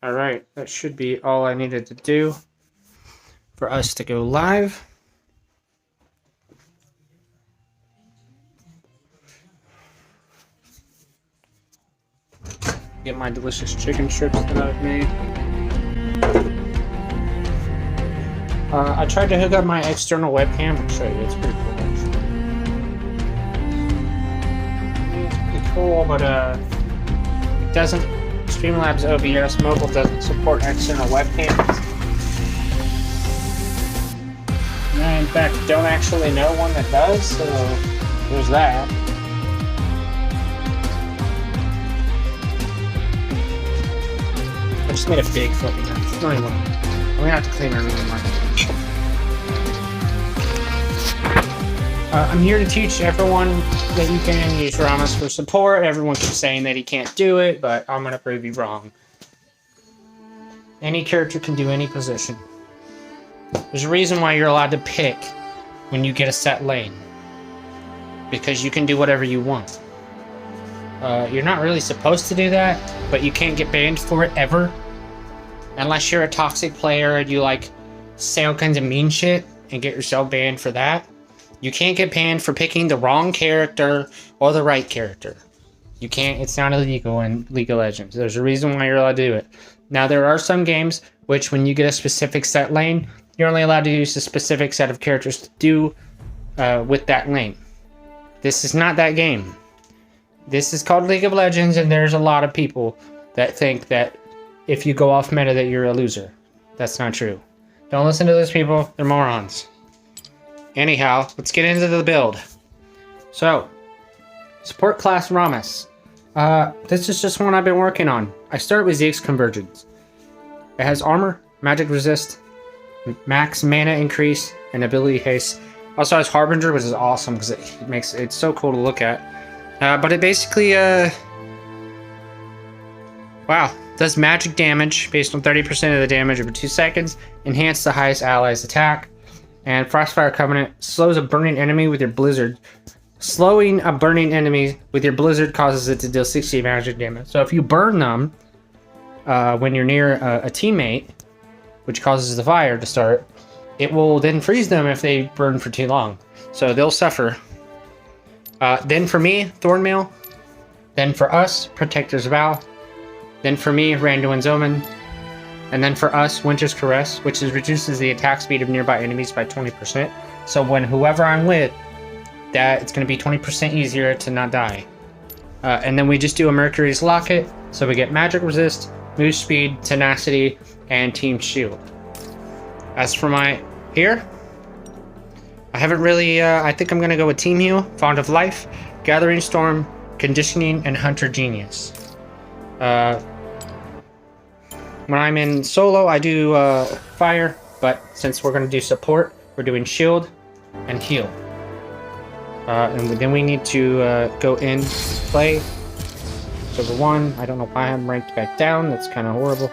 All right, that should be all I needed to do for us to go live. Get my delicious chicken strips that I've made. I tried to hook up my external webcam. I'll show you. It's pretty cool. It's pretty cool, but it doesn't. Streamlabs OBS Mobile doesn't support external webcams. And I, in fact, don't actually know one that does, so there's that. I just made a big fucking mess. It's not even. I'm gonna have to clean my room. I'm here to teach everyone that you can use Ramos for support. Everyone keeps saying that he can't do it, but I'm gonna prove you wrong. Any character can do any position. There's a reason why you're allowed to pick when you get a set lane. Because you can do whatever you want. You're not really supposed to do that, but you can't get banned for it ever. Unless you're a toxic player and you like say all kinds of mean shit and get yourself banned for that. You can't get banned for picking the wrong character or the right character. You can't, it's not illegal in League of Legends. There's a reason why you're allowed to do it. Now there are some games which when you get a specific set lane, you're only allowed to use a specific set of characters to do with that lane. This is not that game. This is called League of Legends, and there's a lot of people that think that if you go off meta that you're a loser. That's not true. Don't listen to those people, they're morons. Anyhow, let's get into the build. So, support class Rammus. This is just one I've been working on. I start with ZX Convergence. It has armor, magic resist, max mana increase, and ability haste. Also has Harbinger, which is awesome because it makes it's so cool to look at. But it basically, wow, does magic damage based on 30% of the damage over 2 seconds. Enhance the highest ally's attack. And Frostfire Covenant slows a burning enemy with your Blizzard. Slowing a burning enemy with your Blizzard causes it to deal 60 magic damage. So if you burn them when you're near a teammate, which causes the fire to start, it will then freeze them if they burn for too long. So they'll suffer. Then for me, Thornmail. Then for us, Protector's Vow. Then for me, Randuin's Omen. And then for us, Winter's Caress, which reduces the attack speed of nearby enemies by 20%. So when whoever I'm with, that it's going to be 20% easier to not die. And then we just do a Mercury's Locket, so we get Magic Resist, Move Speed, Tenacity, and Team Shield. As for my here, I haven't really, I think I'm going to go with Team Heal, Fond of Life, Gathering Storm, Conditioning, and Hunter Genius. When I'm in solo, I do fire, but since we're going to do support, we're doing shield and heal. And then we need to go in, play. Silver 1, I don't know why I'm ranked back down, that's kind of horrible.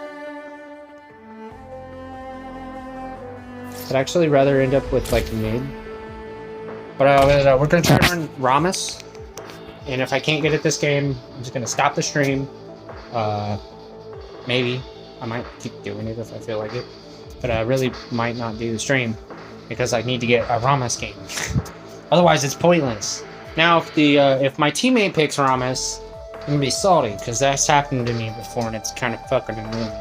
I'd actually rather end up with like mid. But we're going to try to run Rammus. And if I can't get it this game, I'm just going to stop the stream. Maybe. I might keep doing it if I feel like it, but I really might not do the stream because I need to get a Rammus game. Otherwise, it's pointless. Now, if my teammate picks Rammus, I'm gonna be salty because that's happened to me before, and it's kind of fucking annoying.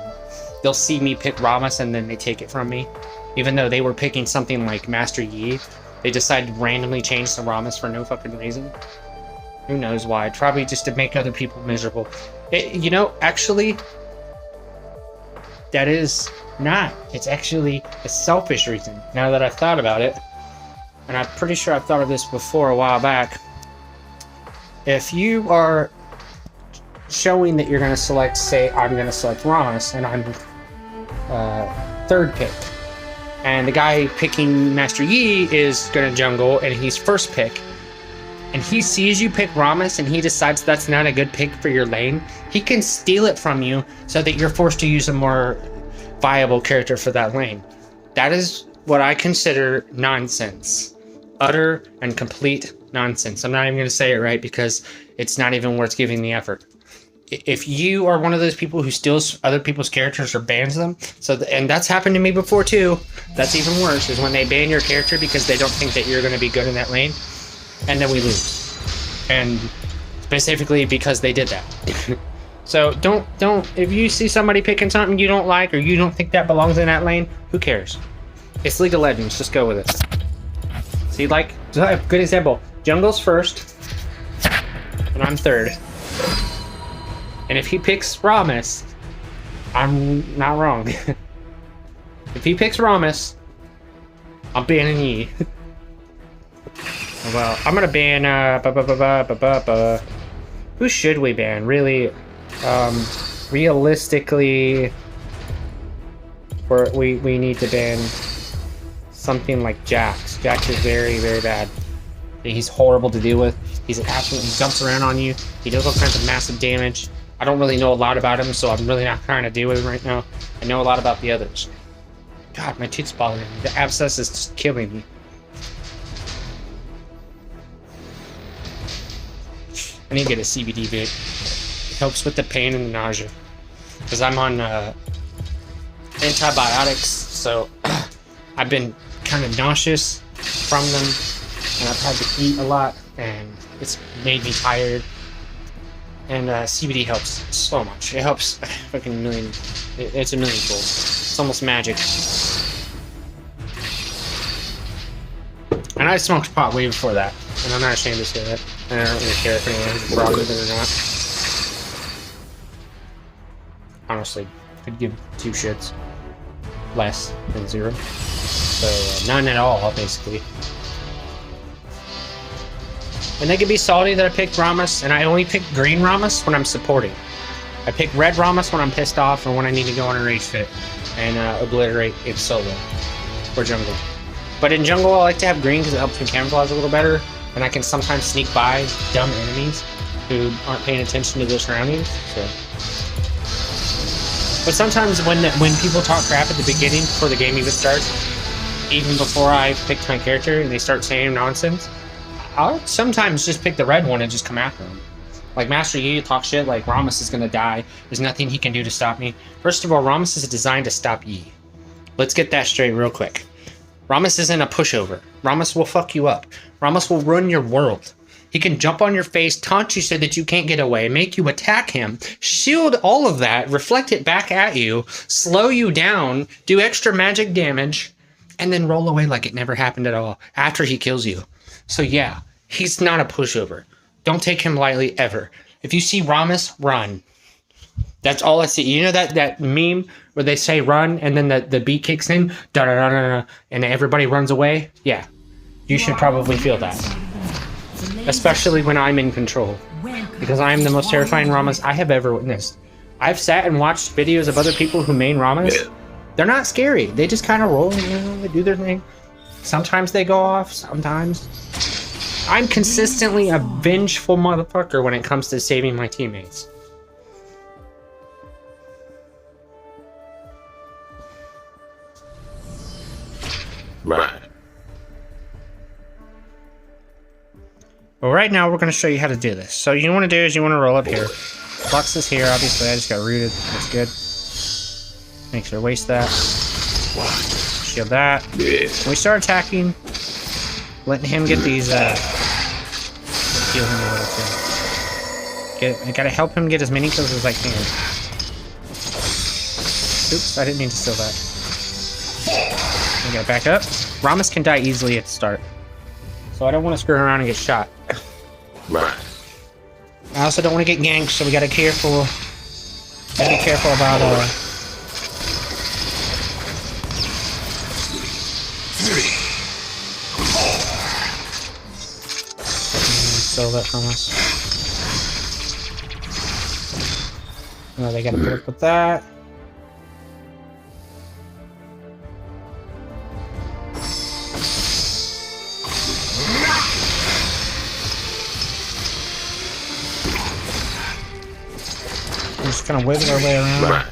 They'll see me pick Rammus and then they take it from me, even though they were picking something like Master Yi. They decided to randomly change to Rammus for no fucking reason. Who knows why? Probably just to make other people miserable. You know, actually. That is not. It's actually a selfish reason, now that I've thought about it. And I'm pretty sure I've thought of this before a while back. If you are showing that you're going to select, say, I'm going to select Rammus, and I'm third pick. And the guy picking Master Yi is going to jungle, and he's first pick. And he sees you pick Rammus, and he decides that's not a good pick for your lane. He can steal it from you so that you're forced to use a more viable character for that lane. That is what I consider nonsense. Utter and complete nonsense. I'm not even going to say it right because it's not even worth giving the effort. if you are one of those people who steals other people's characters or bans them, and that's happened to me before too. That's even worse, is when they ban your character because they don't think that you're going to be good in that lane, and then we lose. And specifically because they did that. So don't, if you see somebody picking something you don't like or you don't think that belongs in that lane, who cares? It's League of Legends, just go with it. See, like, good example, jungle's first, and I'm third. And if he picks Rammus, I'm not wrong. If he picks Rammus, I'm banning Yi. Well, I'm gonna ban, who should we ban? Really, realistically, we need to ban something like Jax. Jax is very, very bad. He's horrible to deal with. He jumps around on you. He does all kinds of massive damage. I don't really know a lot about him, so I'm really not trying to deal with him right now. I know a lot about the others. God, my tooth's bothering me. The abscess is just killing me. I need to get a CBD vid. It helps with the pain and the nausea. Because I'm on antibiotics, so I've been kind of nauseous from them. And I've had to eat a lot, and it's made me tired. And CBD helps so much. It helps fucking a million. It's a million-fold. It's almost magic. And I smoked pot way before that, and I'm not ashamed to say that. And I don't really care if anyone has a problem with it or not. Honestly, could give 2 shits. Less than 0. So none at all, basically. And they could be salty that I picked Rammus, and I only pick green Rammus when I'm supporting. I pick red Rammus when I'm pissed off or when I need to go on a rage fit and obliterate it solo or jungle. But in jungle, I like to have green because it helps me camouflage a little better, and I can sometimes sneak by dumb enemies who aren't paying attention to their surroundings. So. But sometimes when people talk crap at the beginning before the game even starts, even before I picked my character, and they start saying nonsense, I'll sometimes just pick the red one and just come after him. Like Master Yi talk shit like Rammus is gonna die. There's nothing he can do to stop me. First of all, Rammus is designed to stop Yi. Let's get that straight real quick. Rammus isn't a pushover. Rammus will fuck you up. Rammus will ruin your world. He can jump on your face, taunt you so that you can't get away, make you attack him, shield all of that, reflect it back at you, slow you down, do extra magic damage, and then roll away like it never happened at all after he kills you. So yeah, he's not a pushover. Don't take him lightly ever. If you see Rammus, run. That's all I see. You know that meme where they say run and then the beat kicks in, da da da da, and everybody runs away? Yeah, you should probably feel that. Especially when I'm in control. Because I'm the most terrifying Rammus I have ever witnessed. I've sat and watched videos of other people who main Rammus. They're not scary. They just kind of roll, they do their thing. Sometimes they go off, sometimes. I'm consistently a vengeful motherfucker when it comes to saving my teammates. Right. Well, right now we're going to show you how to do this. So you want to do is you want to roll up here. Flux is here, obviously I just got rooted. That's good. Make sure to waste that. Shield that. Yeah. When we start attacking, letting him get these, heal him a little too. I gotta help him get as many kills as I can. Oops, I didn't mean to steal that. I gotta back up. Rammus can die easily at the start. So I don't want to screw around and get shot. Right. I also don't want to get ganked, so we gotta be careful about, steal that from us. No, they gotta put up with that. We're just kind of wiggle our way around. Right.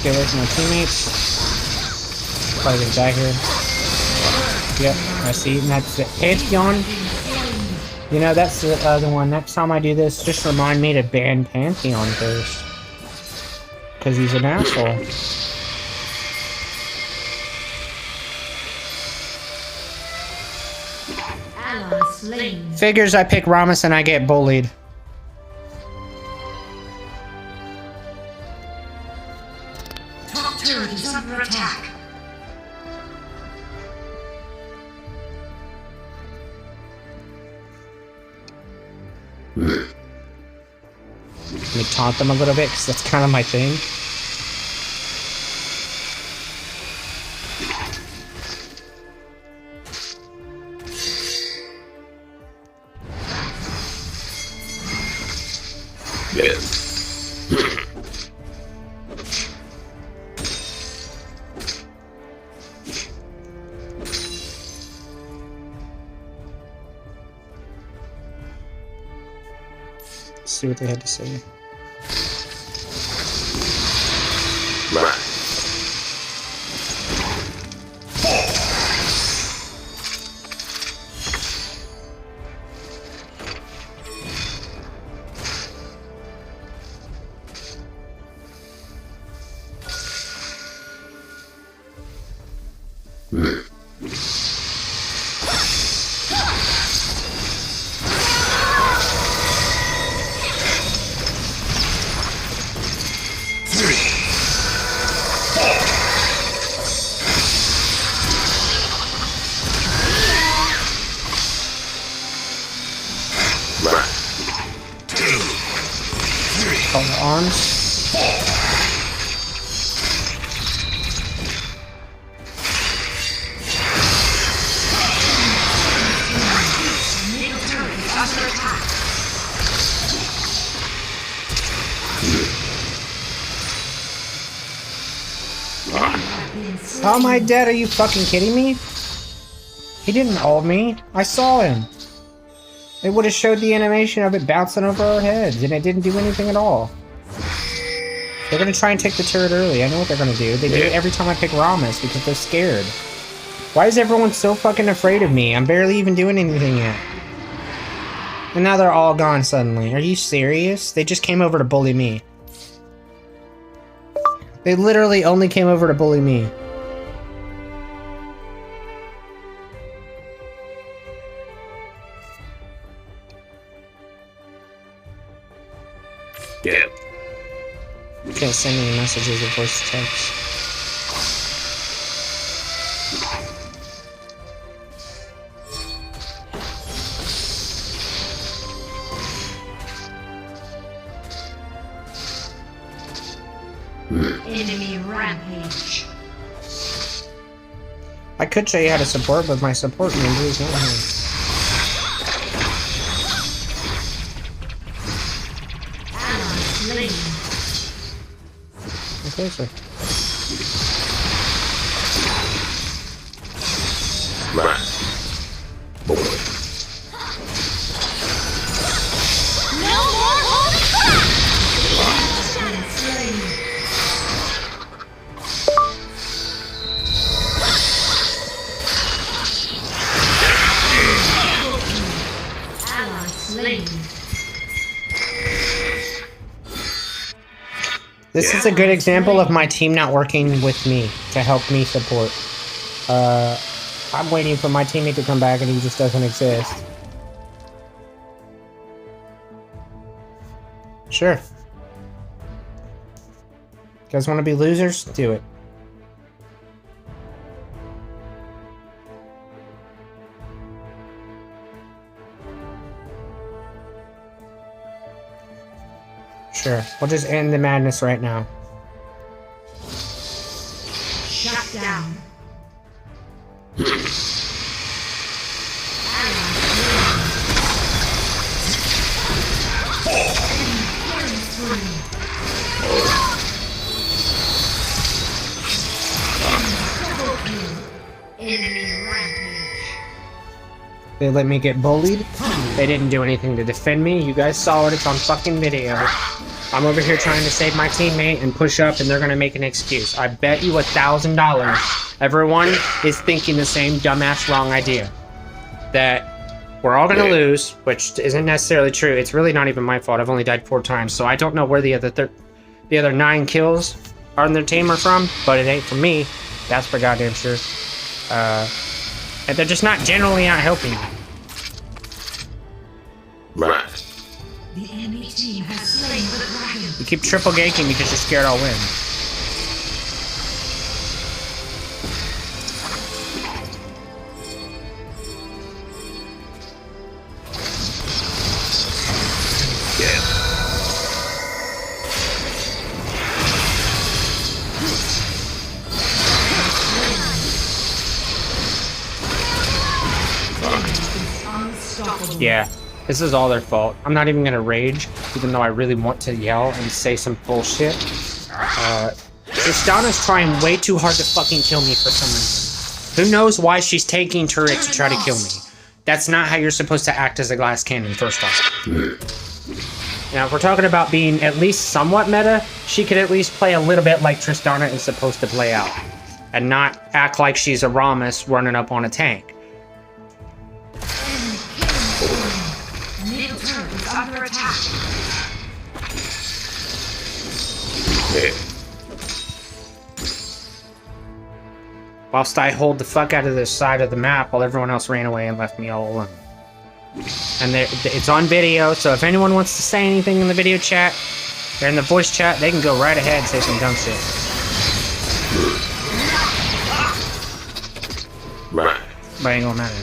Get away from my teammates. Probably get back here. Yep, I see. And that's the Pantheon. You know, that's the other one. Next time I do this, just remind me to ban Pantheon first. Because he's an asshole. Ally slain. Figures I pick Rammus and I get bullied. Top turret is under attack. Let me taunt them a little bit, because that's kind of my thing. Yes. Let's see what they had to say. Right. Call the arms. How am I dead? Are you fucking kidding me? He didn't ult me. I saw him. It would have showed the animation of it bouncing over our heads, and it didn't do anything at all. They're gonna try and take the turret early. I know what they're gonna do. They do it every time I pick Rammus because they're scared. Why is everyone so fucking afraid of me? I'm barely even doing anything yet. And now they're all gone suddenly. Are you serious? They just came over to bully me. They literally only came over to bully me. Yeah. Can't send any messages or voice text. Enemy rampage. I could show you how to support, but my support member is not here. Okay, sir. Right. Boy. No more holding back! Ally slain. This is a good example of my team not working with me to help me support. I'm waiting for my teammate to come back and he just doesn't exist. Sure. You guys want to be losers? Do it. Sure. We'll just end the madness right now. Shut down. Enemy rampage. They let me get bullied. They didn't do anything to defend me. You guys saw it. It's on fucking video. I'm over here trying to save my teammate and push up, and they're gonna make an excuse. I bet you $1,000 everyone is thinking the same dumbass wrong idea. That We're all gonna lose, which isn't necessarily true. It's really not even my fault. I've only died 4 times, so I don't know where the other 9 kills on their team are from, but it ain't from me. That's for goddamn sure. And they're just not generally not helping me. Right. The enemy team has slain the dragon. You keep triple ganking because you're scared I'll win. Yeah, this is all their fault. I'm not even gonna rage, even though I really want to yell and say some bullshit. Tristana's trying way too hard to fucking kill me for some reason. Who knows why she's taking turret to try to kill me? That's not how you're supposed to act as a glass cannon, first off. Now, if we're talking about being at least somewhat meta, she could at least play a little bit like Tristana is supposed to play out. And not act like she's a Rammus running up on a tank. Middle turret is under attack. Yeah. Whilst I hold the fuck out of this side of the map while everyone else ran away and left me all alone. And it's on video, so if anyone wants to say anything in the video chat, they're in the voice chat, they can go right ahead and say some dumb shit. Right. But it ain't gonna matter.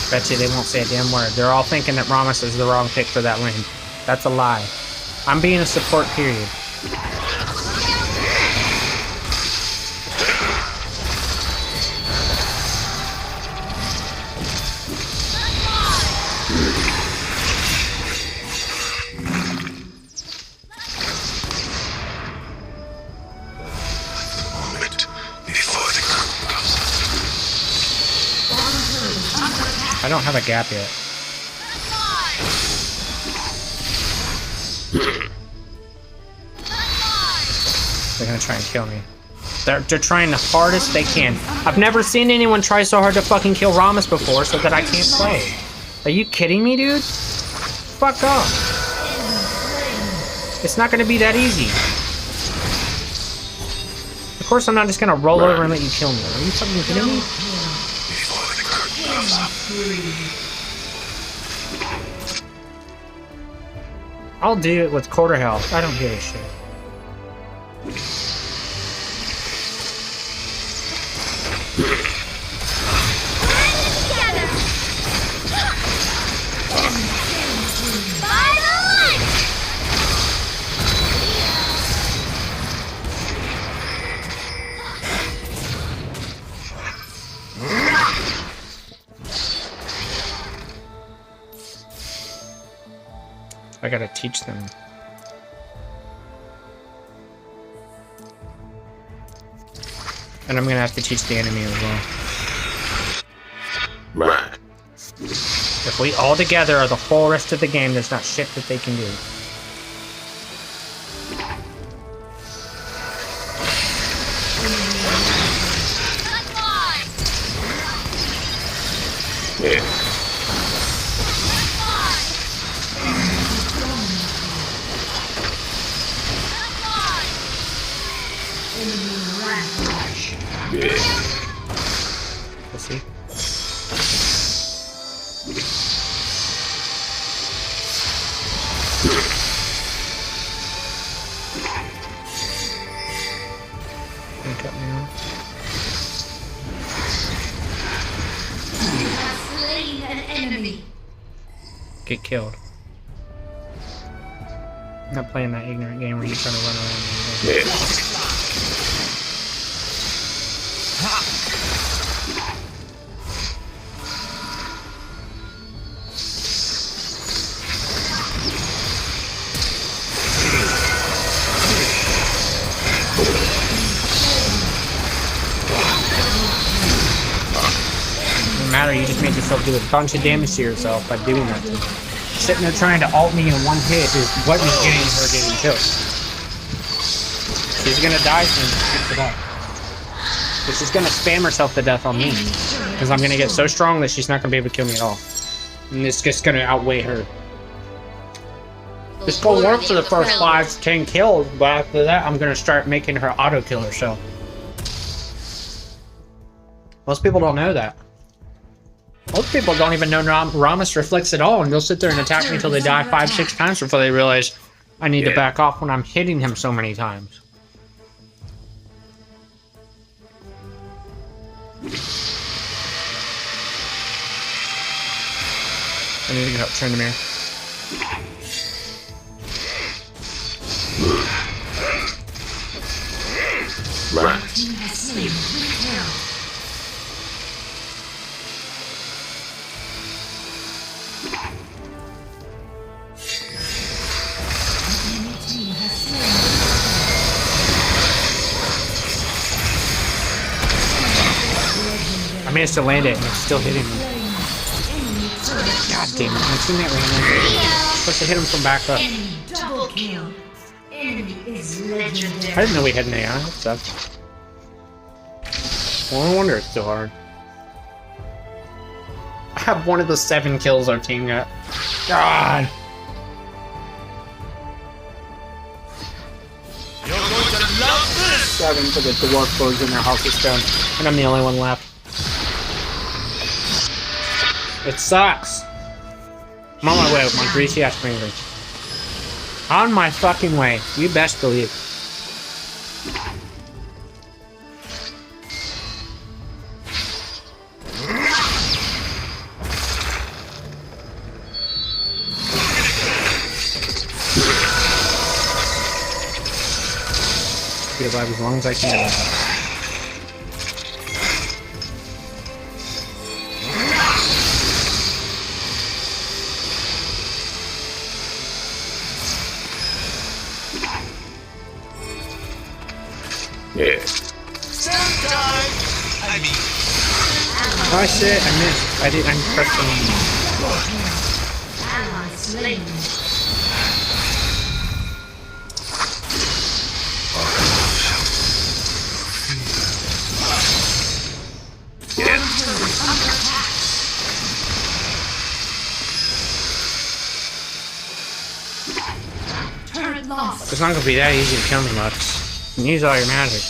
Bet you they won't say a damn word. They're all thinking that Rammus is the wrong pick for that lane. That's a lie. I'm being a support, period. I don't have a gap yet. They're gonna try and kill me. They're trying the hardest they can. I've never seen anyone try so hard to fucking kill Rammus before so that I can't play. Are you kidding me, dude? Fuck off. It's not gonna be that easy. Of course I'm not just gonna roll over and let you kill me. Are you fucking kidding me? I'll do it with quarter health. I don't give a shit. I gotta teach them. And I'm gonna have to teach the enemy as well. Right. If we all together are the whole rest of the game, there's not shit that they can do. Yeah. Yeah. We'll see. Don't cut me off. You have slain an enemy. Get killed. I'm not playing that ignorant game where you're trying to run around. Yeah. You just made yourself do a bunch of damage to yourself by doing that. Sitting there trying to ult me in one hit is what is getting her getting killed. She's gonna die soon. She's gonna spam herself to death on me. Because I'm gonna get so strong that she's not gonna be able to kill me at all. And it's just gonna outweigh her. This will work for the first 5 to 10 kills, but after that I'm gonna start making her auto kill herself. Most people don't know that. Most people don't even know Ramus reflects at all, and they'll sit there and attack me until they die 5-6 times before they realize I need to back off when I'm hitting him so many times. I need to get up, turn the mirror. Right. Team has slain Rick I managed to land it and it's still hitting me. God damn it, my teammate ran in. Supposed to hit him from back up. Double kill. Enemy is legendary. I didn't know we had an AI. That sucks. Well, no wonder it's so hard. I have one of the 7 kills our team got. God. You're going to love this! 7 for the dwarf birds in their house is done. And I'm the only one left. It sucks. I'm on my way with my greasy ass fingers. On my fucking way. You best believe. Survive as long as I can. Yeah. Sometime! I mean, Oh shit, I missed. I pressed the Ally slain. Turret lost. It's not gonna be that easy to kill me, Lux. You can use all your magic.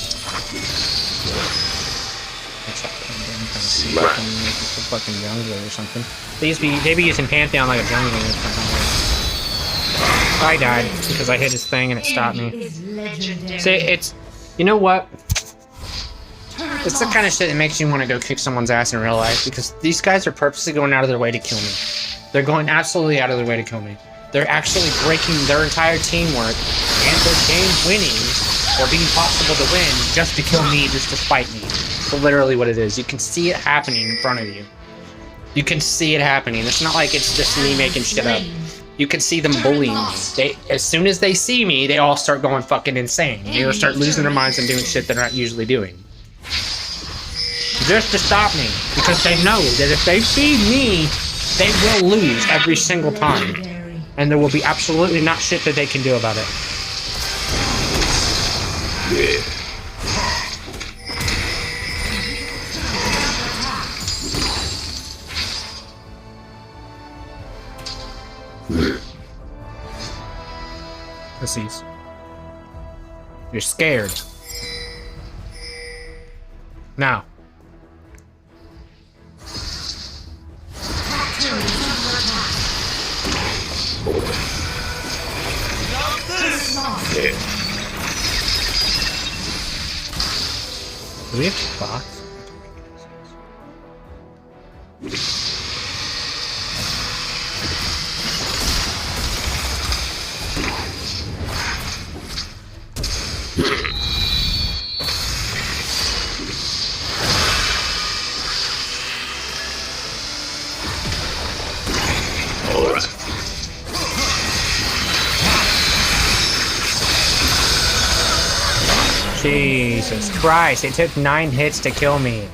Right. It's a fucking jungler or something. They be using Pantheon like a jungler or something. I died because I hit his thing and it stopped me. Is legendary. See, it's, you know what? Turret It's the kind of shit that makes you want to go kick someone's ass in real life, because these guys are purposely going out of their way to kill me. They're going absolutely out of their way to kill me. They're actually breaking their entire teamwork and their game winning or being possible to win just to kill me, just to spite me. That's literally what it is. You can see it happening in front of you. You can see it happening. It's not like it's just me making shit up. You can see them bullying me. As soon as they see me, they all start going fucking insane. They all start losing their minds and doing shit they're not usually doing. Just to stop me, because they know that if they feed me, they will lose every single time. legendary. And there will be absolutely not shit that they can do about it. Yeah. Pussies. You're scared. Now. Yeah. Do we have box? All right. Jesus Christ, it took 9 hits to kill me.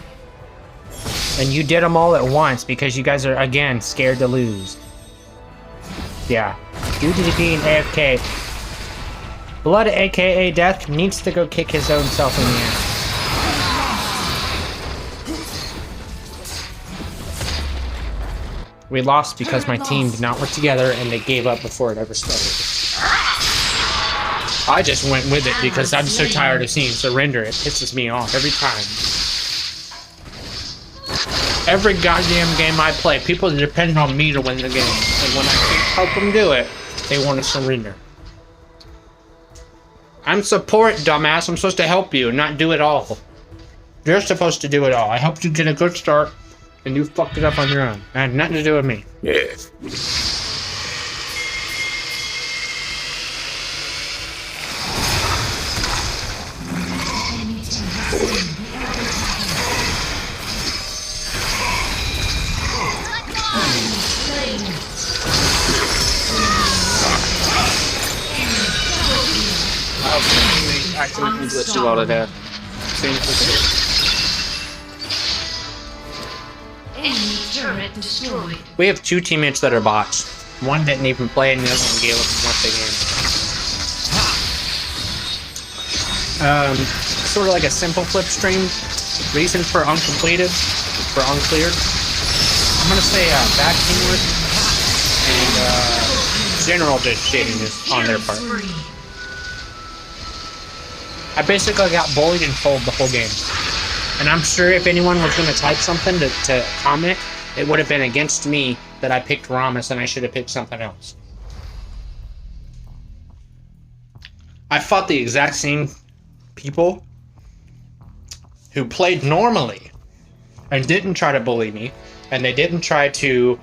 And you did them all at once because you guys are, again, scared to lose. Yeah. Due to being AFK, Blood aka Death needs to go kick his own self in the ass. We lost because my team did not work together and they gave up before it ever started. I just went with it because I'm so tired of seeing surrender. It pisses me off every time. Every goddamn game I play, people depend on me to win the game. And when I can't help them do it, they want to surrender. I'm support, dumbass. I'm supposed to help you, not do it all. You're supposed to do it all. I helped you get a good start, and you fucked it up on your own. It had nothing to do with me. Yeah. I accidentally glitched you all to death. Enemy turret destroyed. We have 2 teammates that are bots. One didn't even play, and the other one gave up once again. Sort of like a simple flip stream. Reason for uncompleted, for uncleared. I'm gonna say bad teamwork and general just shadiness on their part. I basically got bullied and trolled the whole game. And I'm sure if anyone was going to type something to comment, it would have been against me that I picked Rammus and I should have picked something else. I fought the exact same people who played normally and didn't try to bully me, and they didn't try to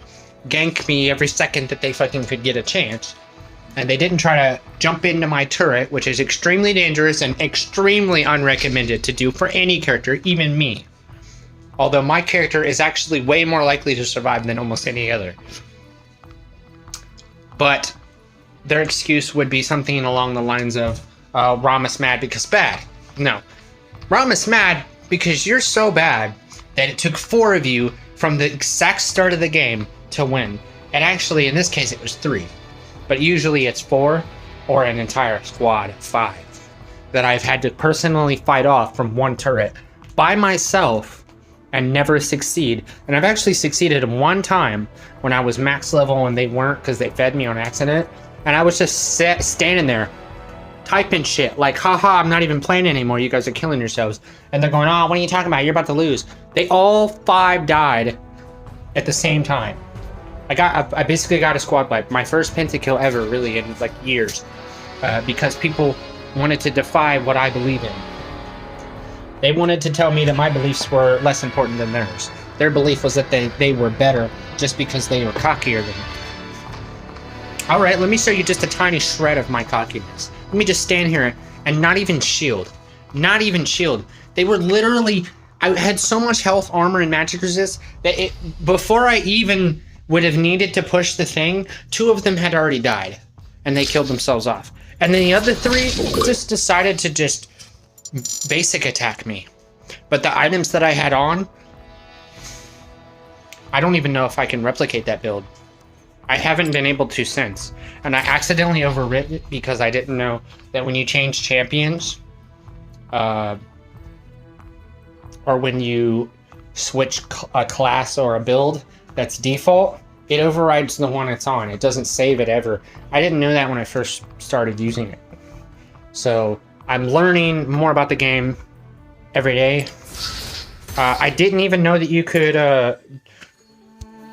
gank me every second that they fucking could get a chance. And they didn't try to jump into my turret, which is extremely dangerous and extremely unrecommended to do for any character, even me. Although my character is actually way more likely to survive than almost any other. But their excuse would be something along the lines of, Rammus mad because bad. No. Rammus mad because you're so bad that it took 4 of you from the exact start of the game to win. And actually, in this case, it was 3. But usually it's 4 or an entire squad of 5 that I've had to personally fight off from one turret by myself and never succeed. And I've actually succeeded one time when I was max level and they weren't because they fed me on accident. And I was just standing there typing shit like, haha, I'm not even playing anymore. You guys are killing yourselves. And they're going, oh, what are you talking about? You're about to lose. They all 5 died at the same time. I basically got a squad wipe, my first pentakill ever, really, in like years, because people wanted to defy what I believe in. They wanted to tell me that my beliefs were less important than theirs. Their belief was that they were better just because they were cockier than me. All right, let me show you just a tiny shred of my cockiness. Let me just stand here and not even shield. Not even shield. They were literally, I had so much health, armor, and magic resist that before I even would have needed to push the thing, 2 of them had already died, and they killed themselves off. And then the other 3 just decided to just basic attack me. But the items that I had on, I don't even know if I can replicate that build. I haven't been able to since. And I accidentally overwrit it because I didn't know that when you change champions, or when you switch a class or a build, that's default, it overrides the one it's on. It doesn't save it ever. I didn't know that when I first started using it. So I'm learning more about the game every day. I didn't even know that you could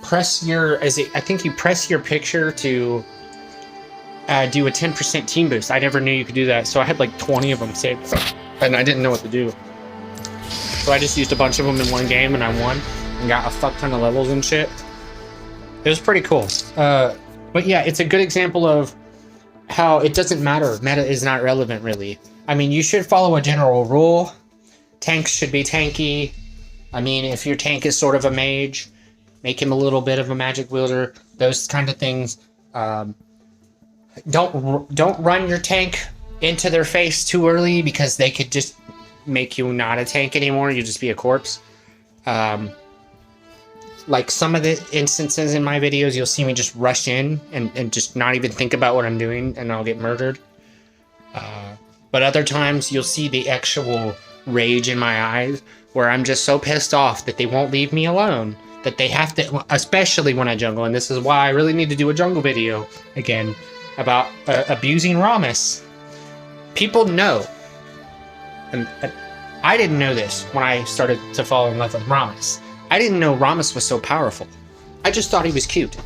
press your, I think you press your picture to do a 10% team boost. I never knew you could do that. So I had like 20 of them saved and I didn't know what to do. So I just used a bunch of them in one game and I won. And got a fuck ton of levels and shit. It was pretty cool. But yeah, it's a good example of how it doesn't matter. Meta is not relevant, really. I mean, you should follow a general rule. Tanks should be tanky. I mean, if your tank is sort of a mage, make him a little bit of a magic wielder. Those kind of things. Don't run your tank into their face too early because they could just make you not a tank anymore. You'll just be a corpse. Like some of the instances in my videos, you'll see me just rush in and just not even think about what I'm doing and I'll get murdered. But other times you'll see the actual rage in my eyes where I'm just so pissed off that they won't leave me alone that they have to, especially when I jungle, and this is why I really need to do a jungle video again about abusing Rammus. People know, and I didn't know this when I started to fall in love with Rammus. I didn't know Rammus was so powerful. I just thought he was cute.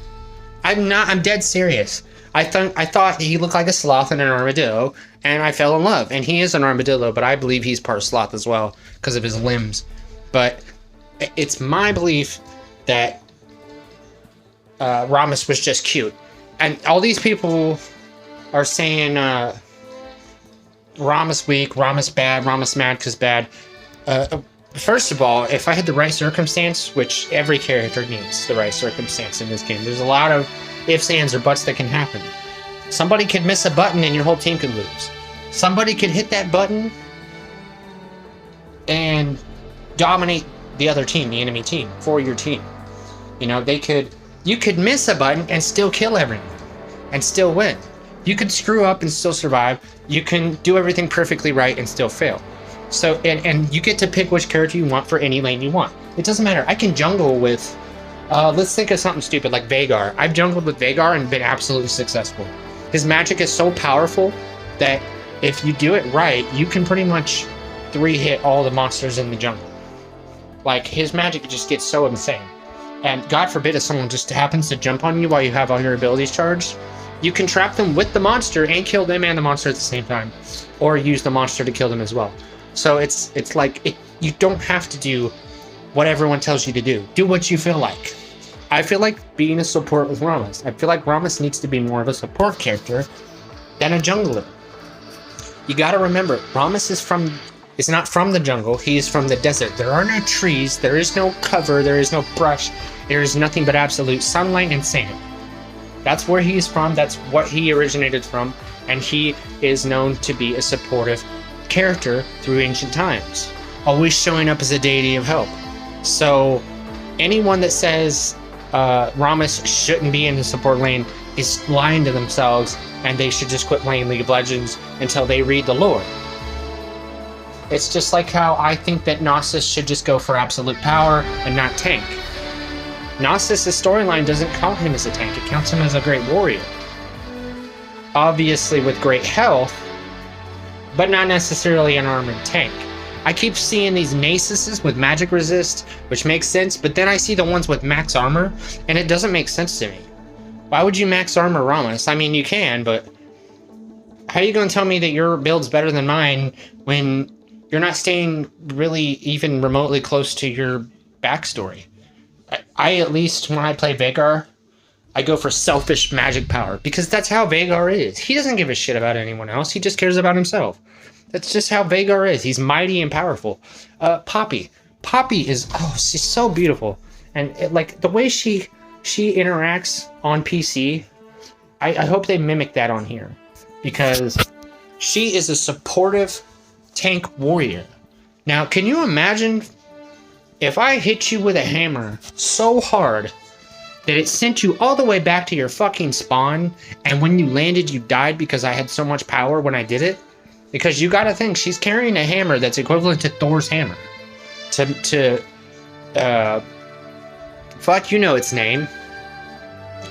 I'm dead serious. I thought he looked like a sloth and an armadillo, and I fell in love. And he is an armadillo, but I believe he's part sloth as well because of his limbs. But it's my belief that Rammus was just cute. And all these people are saying Rammus weak, Rammus bad, Rammus mad because bad. First of all, if I had the right circumstance, which every character needs the right circumstance in this game, there's a lot of ifs, ands, or buts that can happen. Somebody could miss a button and your whole team could lose. Somebody could hit that button and dominate the other team, the enemy team, for your team. You know, you could miss a button and still kill everyone and still win. You could screw up and still survive. You can do everything perfectly right and still fail. So, and you get to pick which character you want for any lane you want. It doesn't matter. I can jungle with, let's think of something stupid like Veigar. I've jungled with Veigar and been absolutely successful. His magic is so powerful that if you do it right, you can pretty much 3-hit all the monsters in the jungle. Like, his magic just gets so insane. And God forbid if someone just happens to jump on you while you have all your abilities charged, you can trap them with the monster and kill them and the monster at the same time. Or use the monster to kill them as well. So it's like, you don't have to do what everyone tells you to do. Do what you feel like. I feel like being a support with Rammus. I feel like Rammus needs to be more of a support character than a jungler. You gotta remember, Rammus is not from the jungle, he is from the desert. There are no trees, there is no cover, there is no brush, there is nothing but absolute sunlight and sand. That's where he is from, that's what he originated from, and he is known to be a supportive character through ancient times, always showing up as a deity of help. So anyone that says Rammus shouldn't be in the support lane is lying to themselves, and they should just quit playing League of Legends until they read the lore. It's just like how I think that Nasus should just go for absolute power and not tank. Nasus' storyline doesn't count him as a tank, it counts him as a great warrior. Obviously with great health, but not necessarily an armored tank. I keep seeing these Nasuses with magic resist, which makes sense, but then I see the ones with max armor, and it doesn't make sense to me. Why would you max armor Rammus? I mean, you can, but how are you going to tell me that your build's better than mine when you're not staying really even remotely close to your backstory? I at least, when I play Veigar, I go for selfish magic power, because that's how Veigar is. He doesn't give a shit about anyone else, he just cares about himself. That's just how Veigar is. He's mighty and powerful. Poppy. Poppy is, she's so beautiful. And like, the way she interacts on PC, I hope they mimic that on here. Because she is a supportive tank warrior. Now, can you imagine if I hit you with a hammer so hard that it sent you all the way back to your fucking spawn, and when you landed you died because I had so much power when I did it? Because you gotta think, she's carrying a hammer that's equivalent to Thor's hammer. Fuck, you know its name.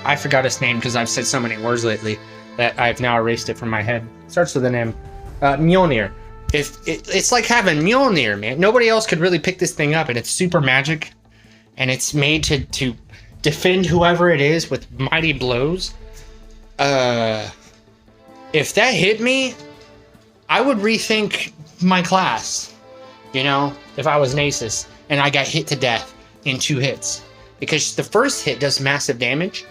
I forgot its name because I've said so many words lately that I've now erased it from my head. Starts with an M. Mjolnir. It's like having Mjolnir, man. Nobody else could really pick this thing up, and it's super magic, and it's made to defend whoever it is with mighty blows. If that hit me, I would rethink my class, you know, if I was Nasus and I got hit to death in 2 hits. Because the first hit does massive damage.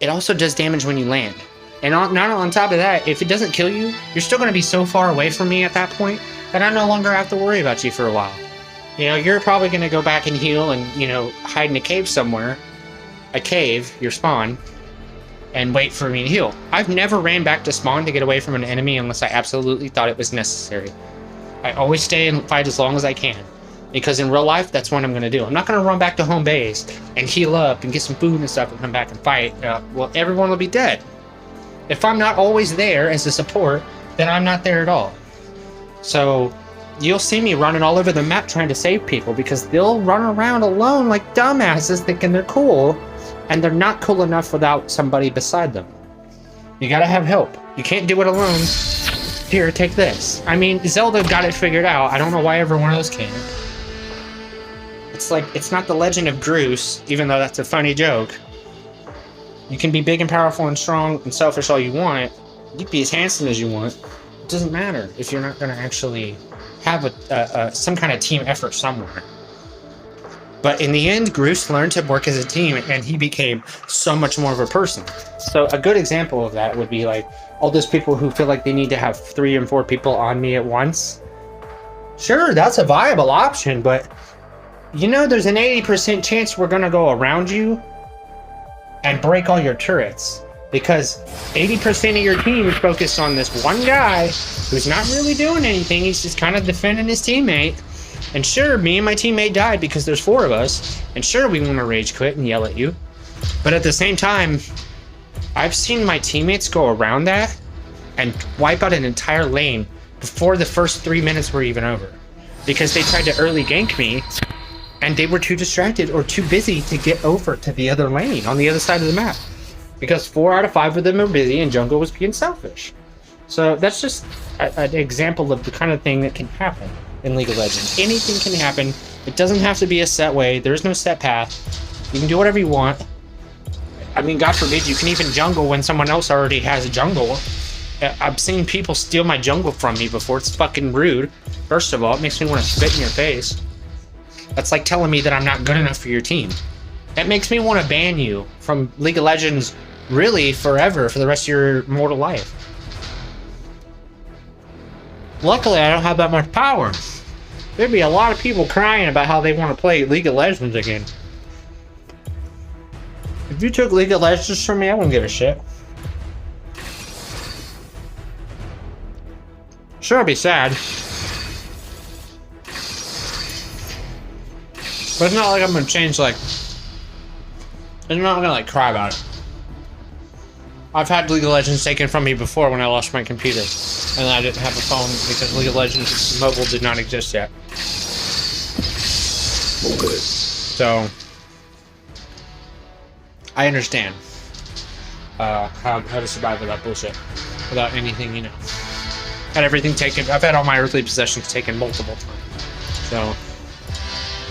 It also does damage when you land. And not on top of that, if it doesn't kill you, you're still going to be so far away from me at that point that I no longer have to worry about you for a while. You know, you're probably going to go back and heal and, you know, hide in a cave somewhere. A cave, your spawn, and wait for me to heal. I've never ran back to spawn to get away from an enemy unless I absolutely thought it was necessary. I always stay and fight as long as I can, because in real life, that's what I'm going to do. I'm not going to run back to home base and heal up and get some food and stuff and come back and fight. Well, everyone will be dead. If I'm not always there as a support, then I'm not there at all. So, you'll see me running all over the map trying to save people because they'll run around alone like dumbasses thinking they're cool, and they're not cool enough without somebody beside them. You gotta have help. You can't do it alone. Here, take this. I mean, Zelda got it figured out. I don't know why everyone else can't. It's like, it's not the Legend of Groose, even though that's a funny joke. You can be big and powerful and strong and selfish all you want. You can be as handsome as you want. It doesn't matter if you're not gonna actually have some kind of team effort somewhere. But in the end, Groose learned to work as a team, and he became so much more of a person. So a good example of that would be like all those people who feel like they need to have 3 and 4 people on me at once. Sure, that's a viable option, but you know there's an 80% chance we're gonna go around you and break all your turrets. Because 80% of your team is focused on this one guy who's not really doing anything. He's just kind of defending his teammate. And sure, me and my teammate died because there's 4 of us. And sure, we want to rage quit and yell at you. But at the same time, I've seen my teammates go around that and wipe out an entire lane before the first 3 minutes were even over. Because they tried to early gank me, and they were too distracted or too busy to get over to the other lane on the other side of the map. Because 4 out of 5 of them are busy and Jungle was being selfish. So that's just an example of the kind of thing that can happen in League of Legends. Anything can happen. It doesn't have to be a set way. There's no set path. You can do whatever you want. I mean, God forbid, you can even jungle when someone else already has a jungle. I've seen people steal my jungle from me before. It's fucking rude. First of all, it makes me want to spit in your face. That's like telling me that I'm not good enough for your team. That makes me want to ban you from League of Legends really forever, for the rest of your mortal life. Luckily, I don't have that much power. There'd be a lot of people crying about how they want to play League of Legends again. If you took League of Legends from me, I wouldn't give a shit. Sure, I'd be sad. But it's not like I'm gonna change, like... I'm not gonna, like, cry about it. I've had League of Legends taken from me before when I lost my computer. And I didn't have a phone because League of Legends mobile did not exist yet. Okay. So... I understand. How to survive without bullshit. Without anything, you know. Had everything taken. I've had all my earthly possessions taken multiple times. So...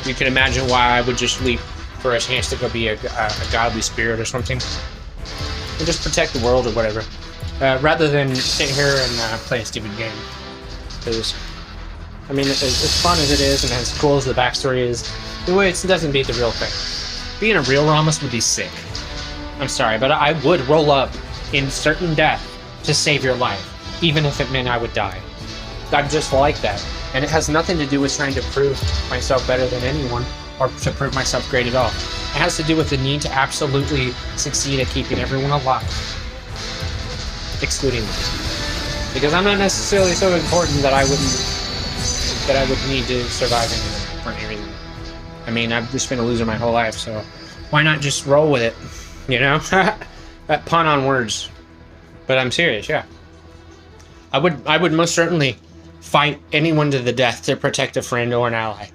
you can imagine why I would just leave for a chance to go be a godly spirit or something. And just protect the world or whatever. Rather than sit here and play a stupid game. Because, I mean, as fun as it is and as cool as the backstory is, the way it doesn't beat the real thing. Being a real Ramos would be sick. I'm sorry, but I would roll up in certain death to save your life, even if it meant I would die. I'm just like that. And it has nothing to do with trying to prove myself better than anyone or to prove myself great at all. It has to do with the need to absolutely succeed at keeping everyone alive. Excluding me. Because I'm not necessarily so important that I would need to survive anyway for any reason. I mean, I've just been a loser my whole life, so why not just roll with it? You know? That pun on words. But I'm serious, yeah. I would most certainly fight anyone to the death to protect a friend or an ally.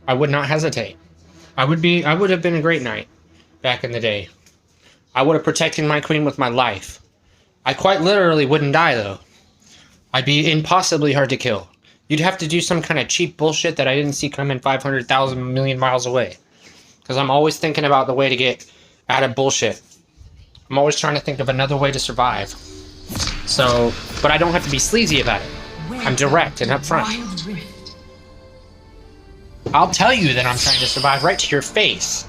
I would not hesitate. I would have been a great knight back in the day. I would have protected my queen with my life. I quite literally wouldn't die though. I'd be impossibly hard to kill. You'd have to do some kind of cheap bullshit that I didn't see coming 500,000 million miles away. Because I'm always thinking about the way to get out of bullshit. I'm always trying to think of another way to survive. So, but I don't have to be sleazy about it. I'm direct and upfront. I'll tell you that I'm trying to survive right to your face.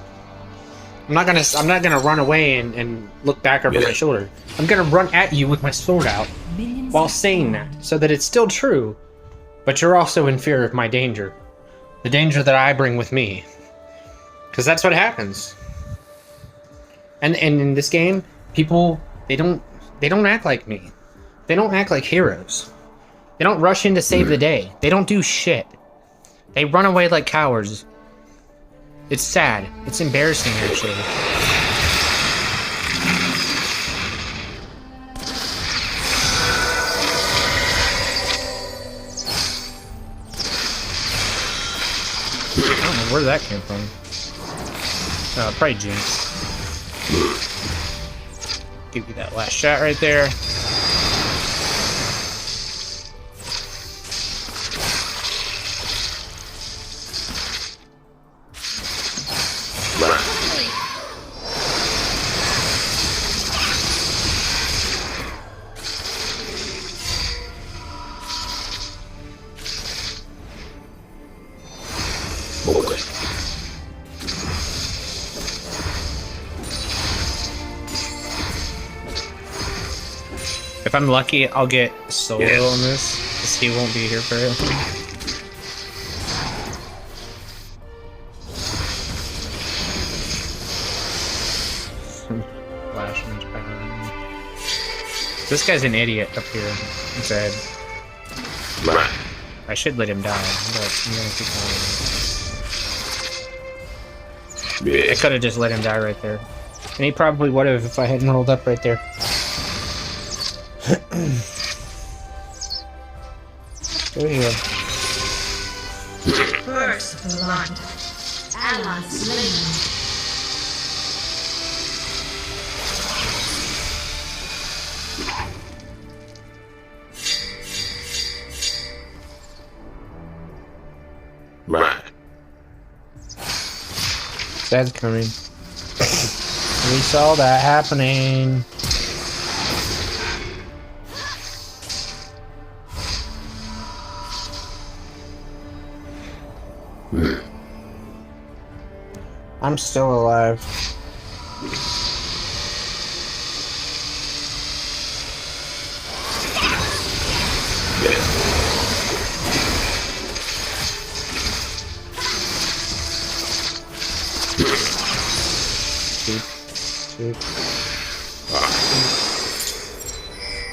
I'm not gonna run away and look back over my shoulder. I'm gonna run at you with my sword out while saying that, so that it's still true, but you're also in fear of my danger. The danger that I bring with me. Because that's what happens. And in this game, people, they don't act like me. They don't act like heroes. They don't rush in to save the day. They don't do shit. They run away like cowards. It's sad. It's embarrassing, actually. Where did that come from? Probably Jinx. Give you that last shot right there. Right. Okay. If I'm lucky, I'll get solo Yes. on this, because he won't be here for it. Flash range power. This guy's an idiot up here. Instead, Right. I should let him die, but I'm gonna keep going. I Yes. could have just let him die right there. And he probably would have if I hadn't rolled up right there. Go here. First blood. Ally slain. Right. That's coming. We saw that happening. I'm still alive. Yes. Shoot.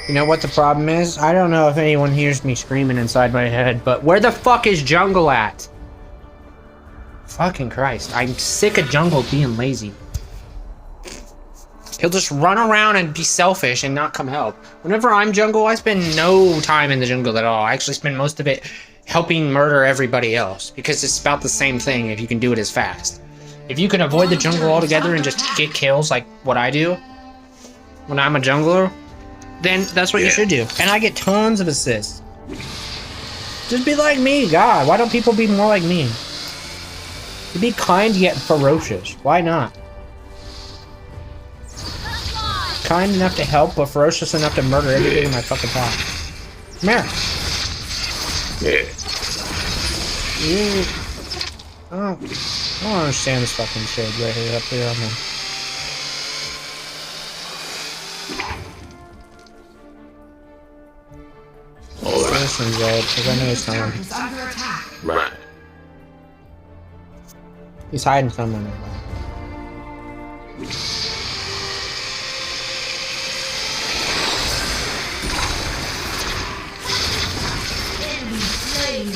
You know what the problem is? I don't know if anyone hears me screaming inside my head, but where the fuck is Jungle at? Fucking Christ. I'm sick of Jungle being lazy. He'll just run around and be selfish and not come help. Whenever I'm Jungle, I spend no time in the jungle at all. I actually spend most of it helping murder everybody else, because it's about the same thing if you can do it as fast. If you can avoid the jungle altogether and just get kills like what I do when I'm a jungler, then that's what you should do. And I get tons of assists. Just be like me, God. Why don't people be more like me? You be kind yet ferocious. Why not? Kind enough to help, but ferocious enough to murder everything in my fucking path. Come here. Yeah. You... I don't understand this fucking shit right here up here on the... Alright. This one's dead, because I know he's Turret coming. is under attack. Right. He's hiding somewhere. Enemy slain.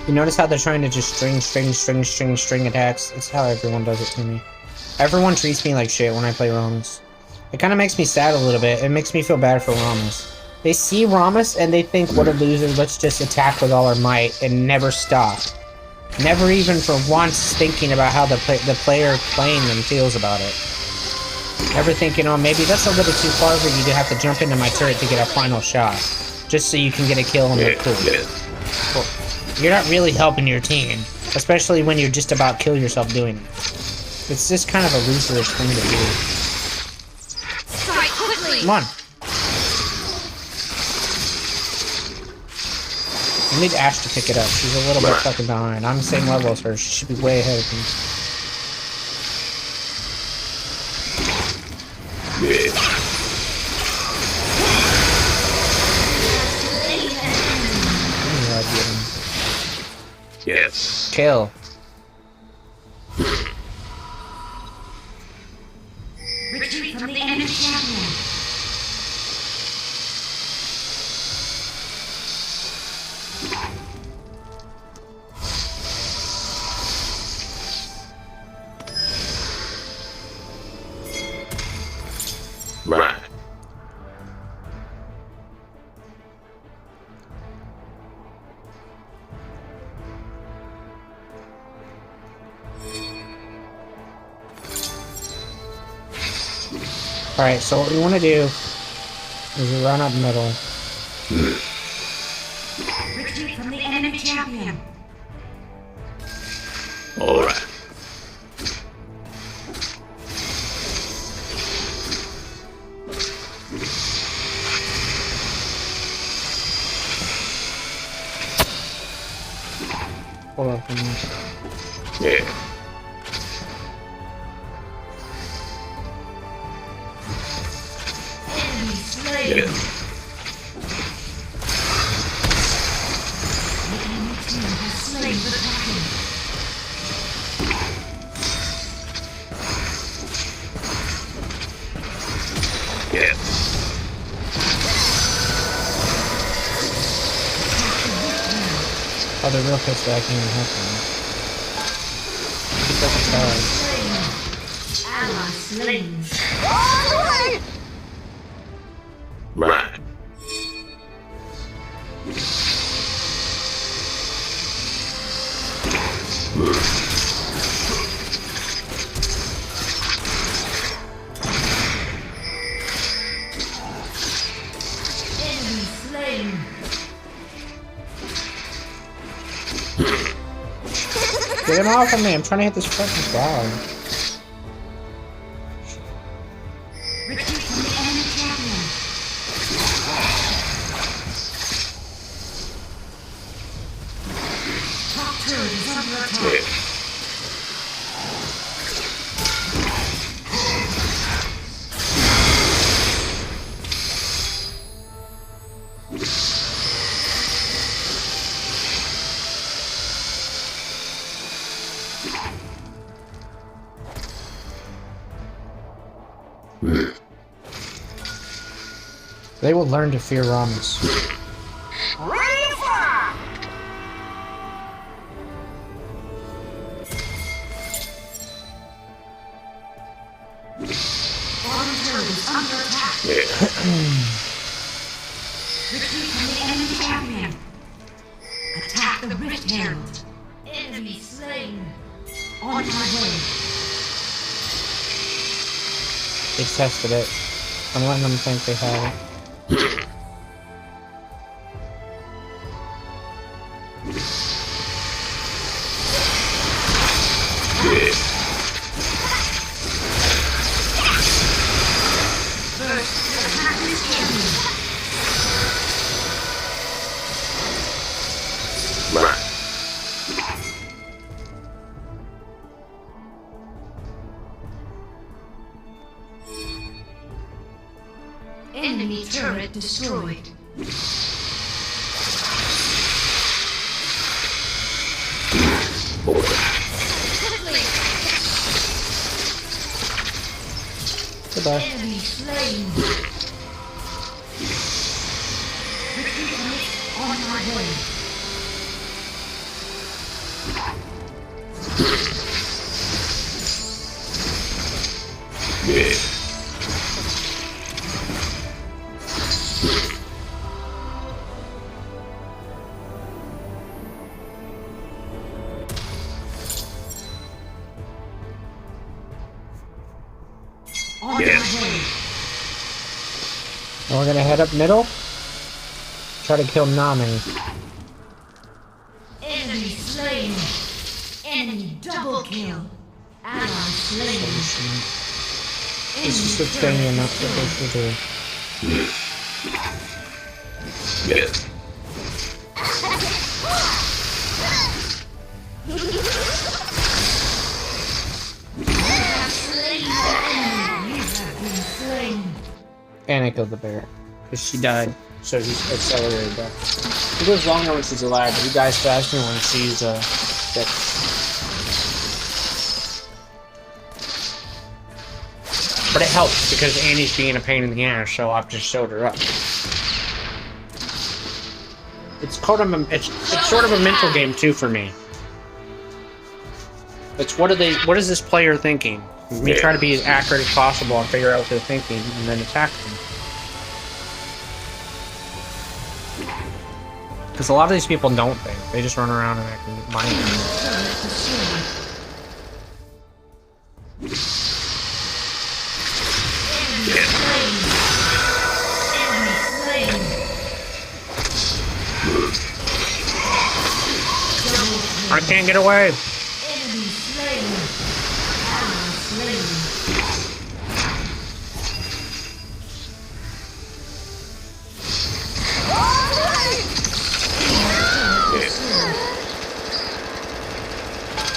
You notice how they're trying to just string attacks? It's how everyone does it to me. Everyone treats me like shit when I play Rammus. It kind of makes me sad a little bit. It makes me feel bad for Rammus. They see Rammus and they think, what a loser, let's just attack with all our might and never stop. Never even for once thinking about how the player playing them feels about it. Never thinking, oh, maybe that's a little too far for you to have to jump into my turret to get a final shot. Just so you can get a kill and look cool. Well, you're not really helping your team. Especially when you're just about kill yourself doing it. It's just kind of a loserish thing to do. Strike quickly. Come on. I need Ash to pick it up. She's a little bit fucking behind. I'm the same level as her. She should be way ahead of me. Yeah. Ooh, I get him. Yes. Kill. Retreat from the enemy champion. Right. Alright, so what we want to do is run up middle. Retreat from the enemy champion. Alright. Hold up. Yeah. Enemy slain. Yeah. The enemy team has slain the dragon. Yeah. Oh, they're real pissed that I can't even help them. It's like a child. Ally slain. Right. Enemy slain. Get him off of me! I'm trying to hit this fucking cloud. Retreat from the enemy champion. Top turret is under attack. Yeah. They will learn to fear Ramus. Bottom turret is under attack. Yeah. Retreat from the enemy champion. Attack the Rift Herald. Enemy slain. On my way. They tested it. I'm letting them think they have it. Yeah. Attack this champion. Right. Enemy turret destroyed. Goodbye. Enemy slain. Retreat from it. On my way. Yeah. On Yeah. my way. And we're gonna head up middle. Try to kill Nami. Enemy slain. Enemy double kill. Ally slain. This is the thing you're not supposed to do. Yeah. And I killed the bear. Because she died. So he's accelerated back. He lives longer when she's alive, but he dies faster when she's dead. But it helps because Annie's being a pain in the ass, so I've just showed her up. It's sort of a mental game too for me. It's what is this player thinking? Me try to be as accurate as possible and figure out what they're thinking and then attack them. Because a lot of these people don't think. They just run around and act mindless. Yeah. Can't get away. Enemy slain. Ally slain.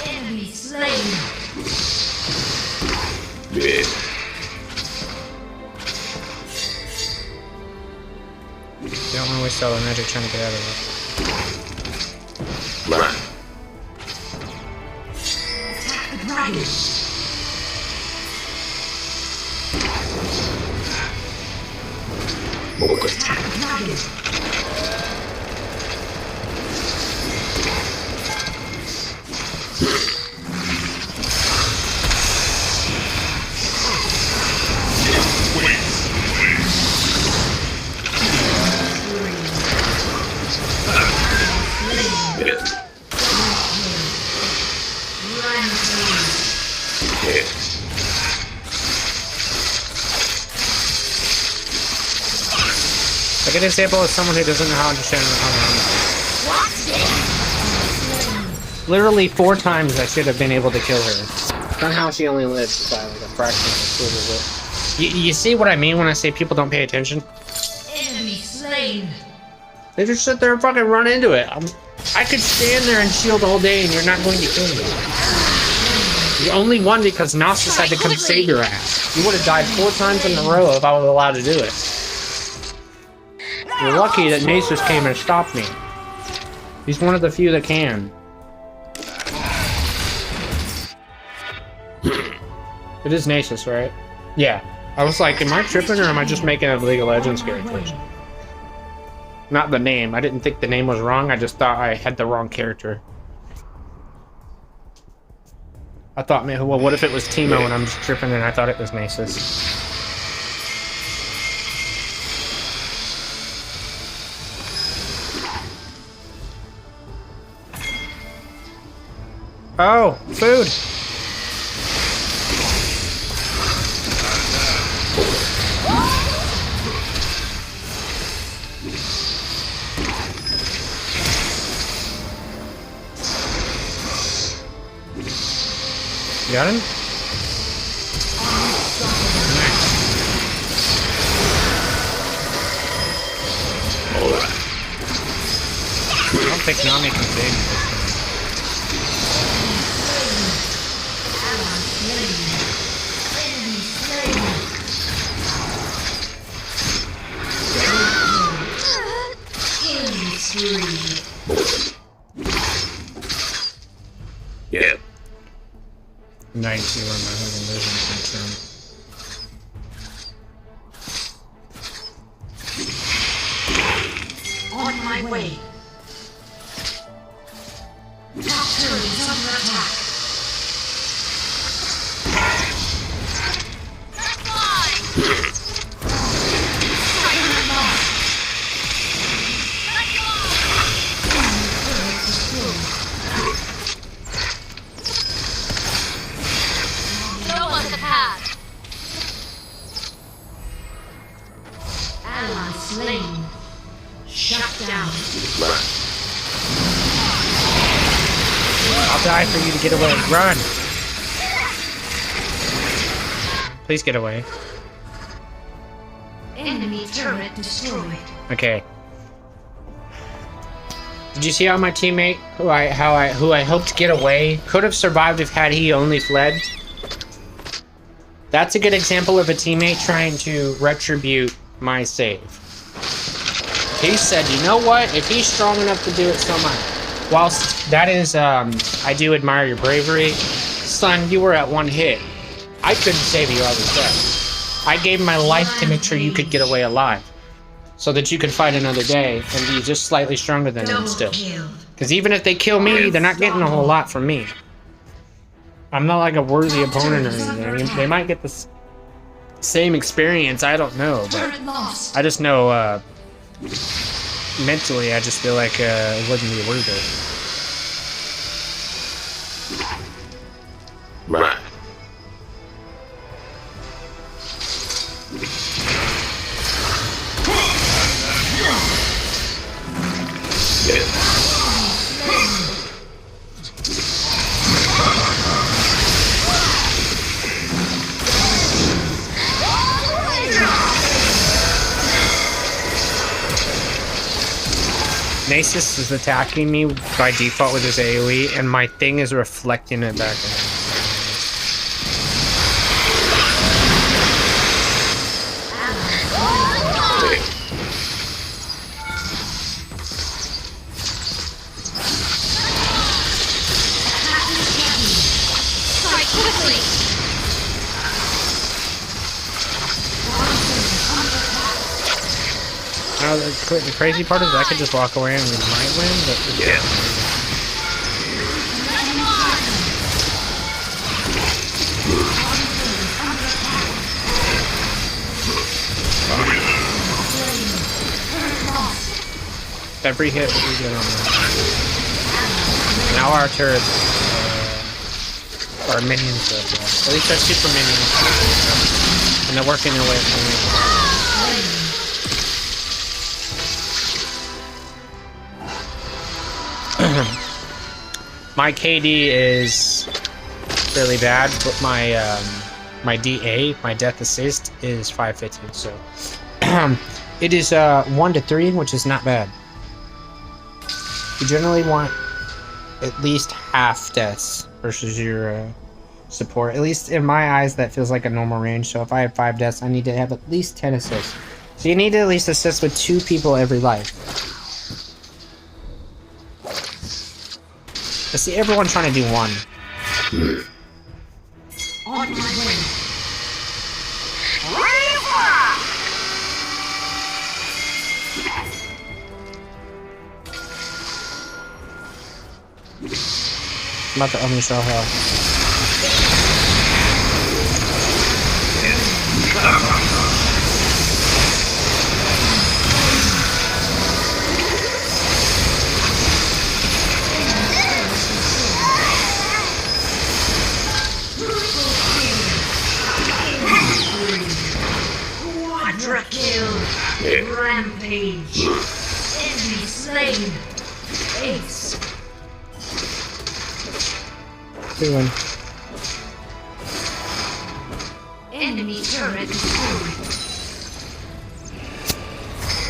Enemy slain. Yeah. Don't want to waste all the magic trying to get out of Right. Attack the dragon. Okay. Attack the dragon. Yeah. Yeah. A good example of someone who doesn't know how to stand on. Literally 4 times I should have been able to kill her. Somehow she only lives by like a fraction of it. You see what I mean when I say people don't pay attention? Enemy slain. They just sit there and fucking run into it. I could stand there and shield all day and you're not going to kill me. You only won because Gnosis had to come save your ass. You would have died 4 times in a row if I was allowed to do it. You're lucky that Nasus came and stopped me. He's one of the few that can. It is Nasus, right? Yeah. I was like, am I tripping or am I just making a League of Legends character? Not the name. I didn't think the name was wrong. I just thought I had the wrong character. I thought, man, well, what if it was Teemo and I'm just tripping and I thought it was Nasus? Oh, food! You got him? Nice. Alright. I don't think Nami can save me this time. Yeah. Nice, you were my husband vision concern. On my way. Top turret is under attack. Show us the path. Ally slain. Shut down. Right. I'll die for you to get away. Run! Please get away. Enemy turret destroyed. Okay. Did you see how my teammate, who I hoped get away, could have survived if had he only fled? That's a good example of a teammate trying to retribute my save. He said, you know what? If he's strong enough to do it, so am I. Whilst that is, I do admire your bravery. Son, you were at 1 hit. I couldn't save you, I was dead. I gave my life to make sure you could get away alive. So that you could fight another day and be just slightly stronger than them still. Because even if they kill me, they're not getting a whole lot from me. I'm not like a worthy opponent or anything. I mean, they might get the same experience, I don't know. But Turret lost. I just know, mentally, I just feel like it wouldn't be worth it. Right. Yeah. Nasus is attacking me by default with his AoE, and my thing is reflecting it back at him. Strike quickly! Now, the crazy part is I could just walk away and we might win, but... Yeah. Every hit we get on that. Now our turrets are minions, but at least they're super minions. And they're working their way up to me. My KD is really bad, but my DA, my death assist, is 515. So it is 1 to 3, which is not bad. You generally want at least half deaths versus your support. At least in my eyes, that feels like a normal range. So if I have 5 deaths, I need to have at least 10 assists. So you need to at least assist with 2 people every life. I see everyone trying to do 1. On my way. I'm about to unleash hell. Quadra kill. Rampage. Enemy slain. Ace. Doing. Enemy turret destroyed.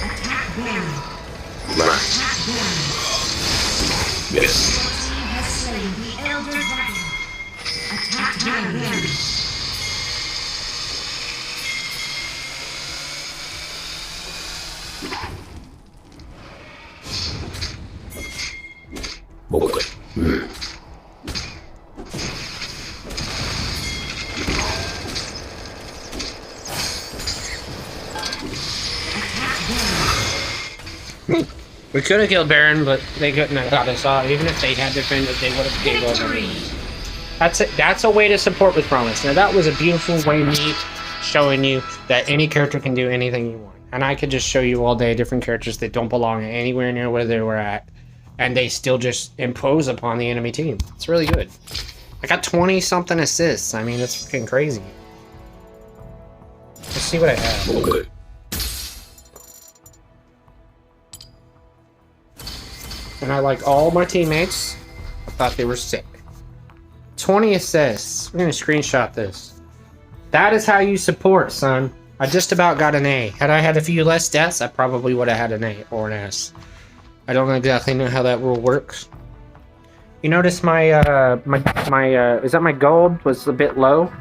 Attack Baron. Nice. Attack Baron. Yes. Your team has slain the Elder Dragon. Attack Baron. Okay. We could have killed Baron, but they couldn't have got us off. Even if they had defended, they would have gave up. That's a way to support with promise. Now that was a beautiful way me showing you that any character can do anything you want. And I could just show you all day different characters that don't belong anywhere near where they were at. And they still just impose upon the enemy team. It's really good. I got 20-something assists. I mean, it's freaking crazy. Let's see what I have. Okay. And I like all my teammates. I thought they were sick. 20 assists. We're gonna screenshot this. That is how you support, son. I just about got an A. Had I had a few less deaths, I probably would have had an A or an S. I don't exactly know how that rule works. You notice my is that my gold was a bit low?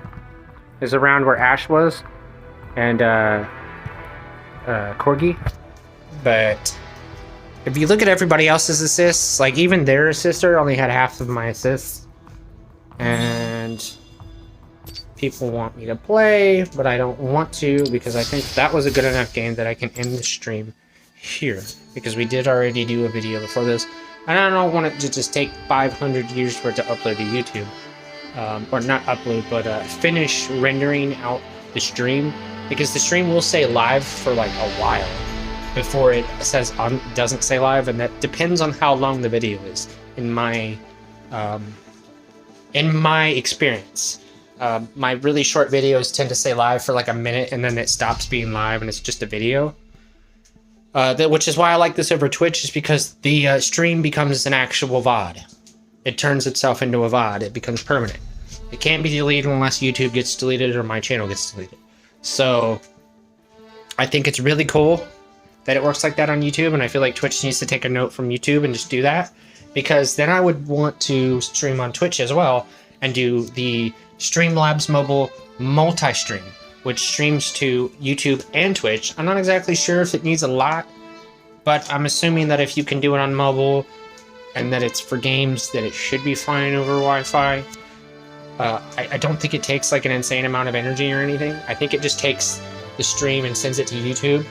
Is around where Ash was, and Corgi. But if you look at everybody else's assists, like even their assister only had half of my assists. And people want me to play, but I don't want to because I think that was a good enough game that I can end the stream here. Because we did already do a video before this. And I don't want it to just take 500 years for it to upload to YouTube. Or not upload, but finish rendering out the stream. Because the stream will say live for like a while before it says doesn't say live, and that depends on how long the video is. In my experience, my really short videos tend to say live for like a minute, and then it stops being live, and it's just a video. Which is why I like this over Twitch, is because the stream becomes an actual VOD. It turns itself into a VOD. It becomes permanent. It can't be deleted unless YouTube gets deleted or my channel gets deleted. So I think it's really cool that it works like that on YouTube, and I feel like Twitch needs to take a note from YouTube and just do that, because then I would want to stream on Twitch as well and do the Streamlabs Mobile multi-stream, which streams to YouTube and Twitch. I'm not exactly sure if it needs a lot, but I'm assuming that if you can do it on mobile and that it's for games, that it should be fine over Wi-Fi. I don't think it takes like an insane amount of energy or anything. I think it just takes the stream and sends it to YouTube,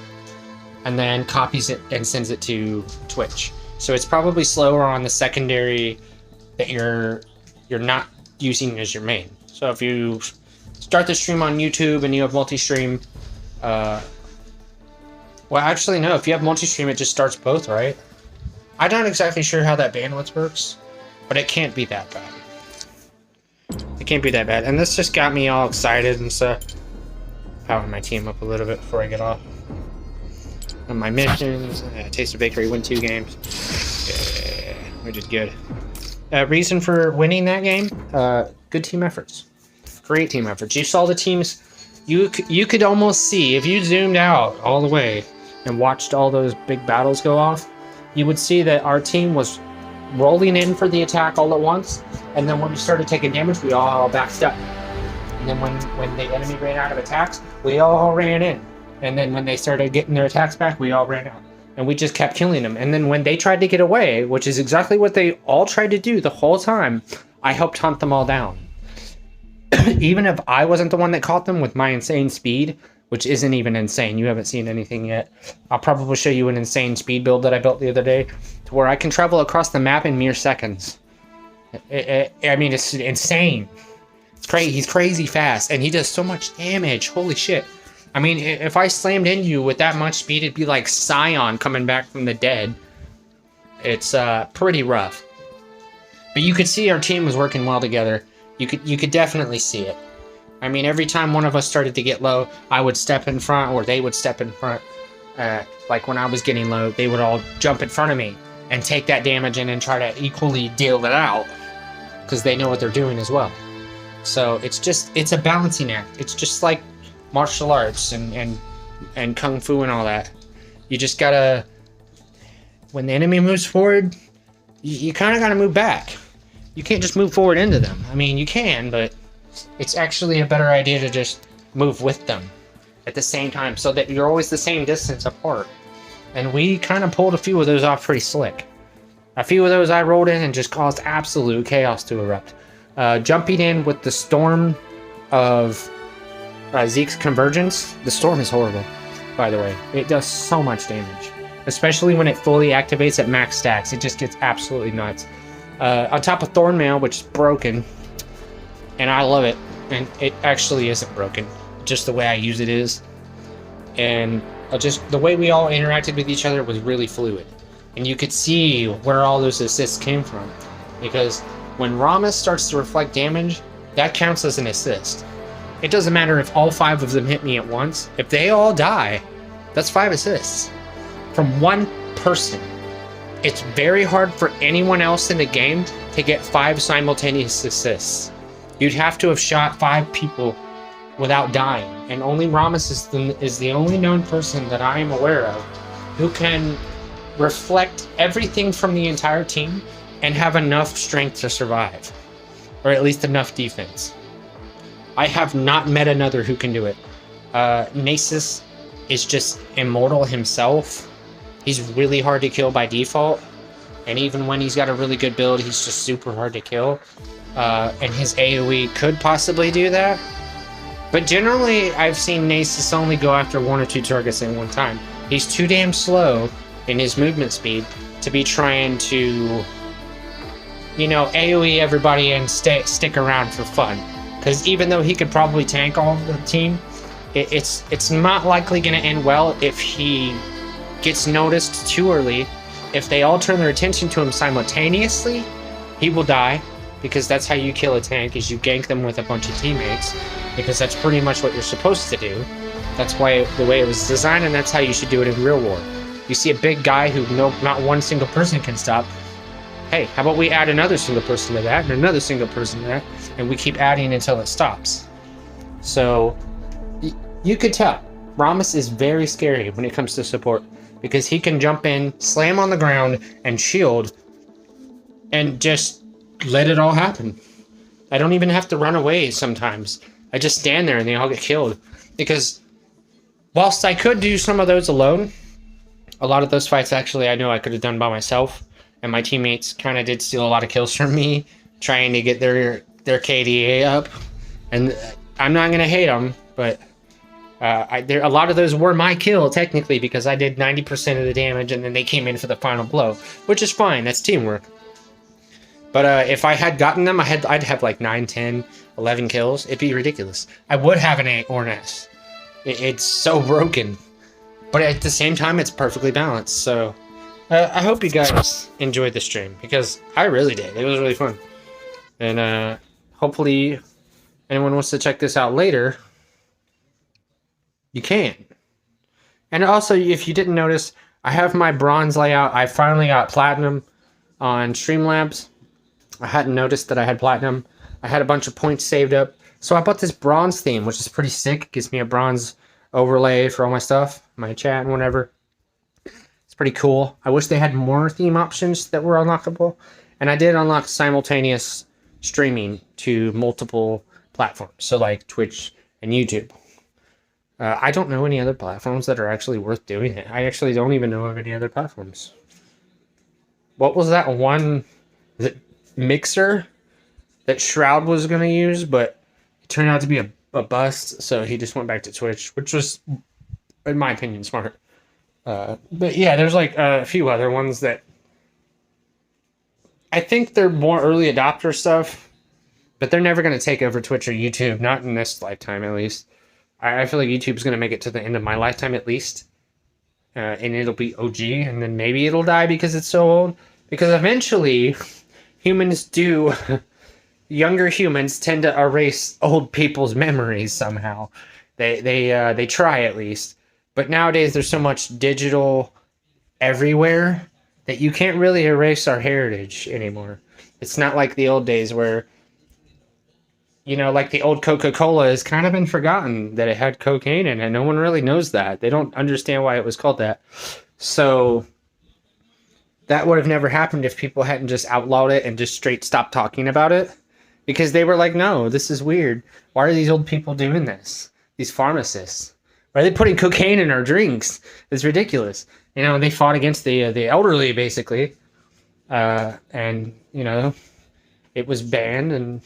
and then copies it and sends it to Twitch. So it's probably slower on the secondary that you're not using as your main. So if you start the stream on YouTube and you have multi-stream, well, actually no, if you have multi-stream, it just starts both, right? I'm not exactly sure how that bandwidth works, but it can't be that bad. It can't be that bad. And this just got me all excited and stuff. Power my team up a little bit before I get off. On my missions, Taste of Bakery, win 2 games. Yeah, which is good. Reason for winning that game? Good team efforts. Great team efforts. You saw the teams. You could almost see, if you zoomed out all the way and watched all those big battles go off, you would see that our team was rolling in for the attack all at once, and then when we started taking damage, we all backed up. And then when the enemy ran out of attacks, we all ran in. And then when they started getting their attacks back, we all ran out. And we just kept killing them. And then when they tried to get away, which is exactly what they all tried to do the whole time, I helped hunt them all down. Even if I wasn't the one that caught them with my insane speed, which isn't even insane, you haven't seen anything yet. I'll probably show you an insane speed build that I built the other day, to where I can travel across the map in mere seconds. I mean, it's insane. It's crazy. He's crazy fast, and he does so much damage. Holy shit. I mean, if I slammed into you with that much speed, it'd be like Scion coming back from the dead. It's pretty rough. But you could see our team was working well together. You could definitely see it. I mean, every time one of us started to get low, I would step in front, or they would step in front. Like when I was getting low, they would all jump in front of me and take that damage and then try to equally deal it out, because they know what they're doing as well. So it's a balancing act. It's just like martial arts and kung fu and all that. You just gotta, when the enemy moves forward, you kind of gotta move back. You can't just move forward into them. I mean, you can, but it's actually a better idea to just move with them at the same time, so that you're always the same distance apart. And we kind of pulled a few of those off pretty slick. A few of those I rolled in and just caused absolute chaos to erupt. Jumping in with the storm of Zeke's Convergence. The storm is horrible, by the way. It does so much damage, especially when it fully activates at max stacks. It just gets absolutely nuts. On top of Thornmail, which is broken, and I love it, and it actually isn't broken, just the way I use it is. And just the way we all interacted with each other was really fluid, and you could see where all those assists came from, because when Rammus starts to reflect damage, that counts as an assist. It doesn't matter if all 5 of them hit me at once. If they all die, that's 5 assists from one person. It's very hard for anyone else in the game to get 5 simultaneous assists. You'd have to have shot 5 people without dying, and only Rammus is the only known person that I am aware of who can reflect everything from the entire team and have enough strength to survive, or at least enough defense. I have not met another who can do it. Nasus is just immortal himself. He's really hard to kill by default, and even when he's got a really good build, he's just super hard to kill. And his AoE could possibly do that, but generally I've seen Nasus only go after 1 or 2 targets at one time. He's too damn slow in his movement speed to be trying to, you know, AoE everybody and stick around for fun. Because even though he could probably tank all of the team, it's not likely going to end well if he gets noticed too early. If they all turn their attention to him simultaneously, he will die, because that's how you kill a tank, is you gank them with a bunch of teammates, because that's pretty much what you're supposed to do. That's why the way it was designed, and that's how you should do it in real war. You see a big guy who not one single person can stop. Hey, how about we add another single person to that, and another single person to that, and we keep adding until it stops. So, you could tell, Rammus is very scary when it comes to support. because he can jump in, slam on the ground, and shield, and just let it all happen. I don't even have to run away sometimes. I just stand there and they all get killed. Because whilst I could do some of those alone, a lot of those fights actually I know I could have done by myself. And my teammates kind of did steal a lot of kills from me, trying to get their KDA up. And I'm not going to hate them, but a lot of those were my kill, technically, because I did 90% of the damage and then they came in for the final blow. Which is fine, that's teamwork. But if I had gotten them, I'd have like 9, 10, 11 kills. It'd be ridiculous. I would have an A or an S. It's so broken. But at the same time, it's perfectly balanced, so... I hope you guys enjoyed the stream, because I really did. It was really fun. And hopefully anyone wants to check this out later, you can. And also, if you didn't notice, I have my bronze layout. I finally got platinum on Streamlabs. I hadn't noticed that I had platinum. I had a bunch of points saved up. So I bought this bronze theme, which is pretty sick. It gives me a bronze overlay for all my stuff, my chat and whatever. Pretty cool. I wish they had more theme options that were unlockable. And I did unlock simultaneous streaming to multiple platforms. So like Twitch and YouTube. I don't know any other platforms that are actually worth doing it. I actually don't even know of any other platforms. What was that one? Is it Mixer that Shroud was going to use, but it turned out to be a bust. So he just went back to Twitch, which was, in my opinion, smart. But yeah, there's like a few other ones that I think they're more early adopter stuff, but they're never going to take over Twitch or YouTube, not in this lifetime at least. I feel like YouTube's going to make it to the end of my lifetime at least, and it'll be OG, and then maybe it'll die because it's so old. Because eventually, younger humans tend to erase old people's memories somehow. They try at least. But nowadays, there's so much digital everywhere that you can't really erase our heritage anymore. It's not like the old days where, you know, like the old Coca-Cola has kind of been forgotten that it had cocaine in it. No one really knows that. They don't understand why it was called that. So that would have never happened if people hadn't just outlawed it and just straight stopped talking about it. Because they were like, no, this is weird. Why are these old people doing this? These pharmacists. Why are they putting cocaine in our drinks? It's ridiculous. You know, they fought against the elderly, basically. And, you know, it was banned and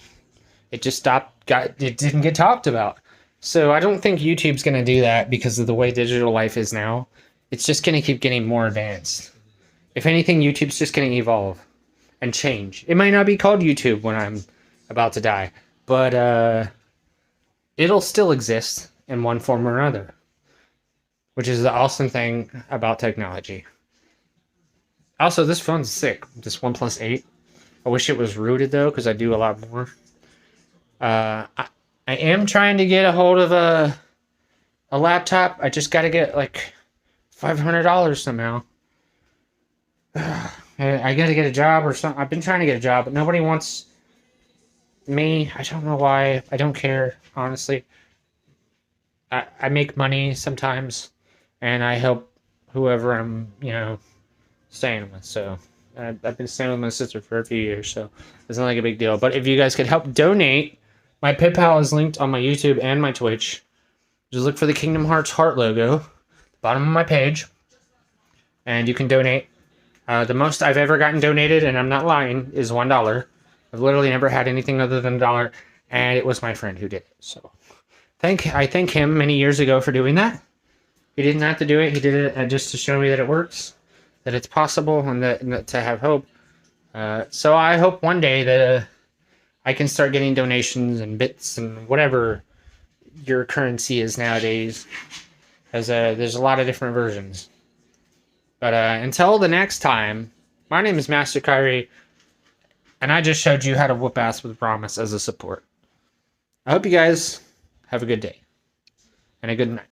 it just it didn't get talked about. So I don't think YouTube's going to do that because of the way digital life is now. It's just going to keep getting more advanced. If anything, YouTube's just going to evolve and change. It might not be called YouTube when I'm about to die, but it'll still exist in one form or another, which is the awesome thing about technology. Also, this phone's sick. This OnePlus 8. I wish it was rooted though, because I do a lot more. I am trying to get a hold of a laptop. I just got to get like $500 somehow. I got to get a job or something. I've been trying to get a job, but nobody wants me. I don't know why. I don't care, honestly. I make money sometimes, and I help whoever I'm, you know, staying with. So I've been staying with my sister for a few years, so it's not like a big deal. But if you guys could help donate, my PayPal is linked on my YouTube and my Twitch. Just look for the Kingdom Hearts heart logo, bottom of my page, and you can donate. The most I've ever gotten donated, and I'm not lying, is $1. I've literally never had anything other than $1, and it was my friend who did it. So I thank him many years ago for doing that. He didn't have to do it. He did it just to show me that it works, that it's possible, and that to have hope. So I hope one day that I can start getting donations and bits and whatever your currency is nowadays. There's a lot of different versions. But until the next time, my name is Master Kyrie, and I just showed you how to whoop ass with Promise as a support. I hope you guys have a good day and a good night.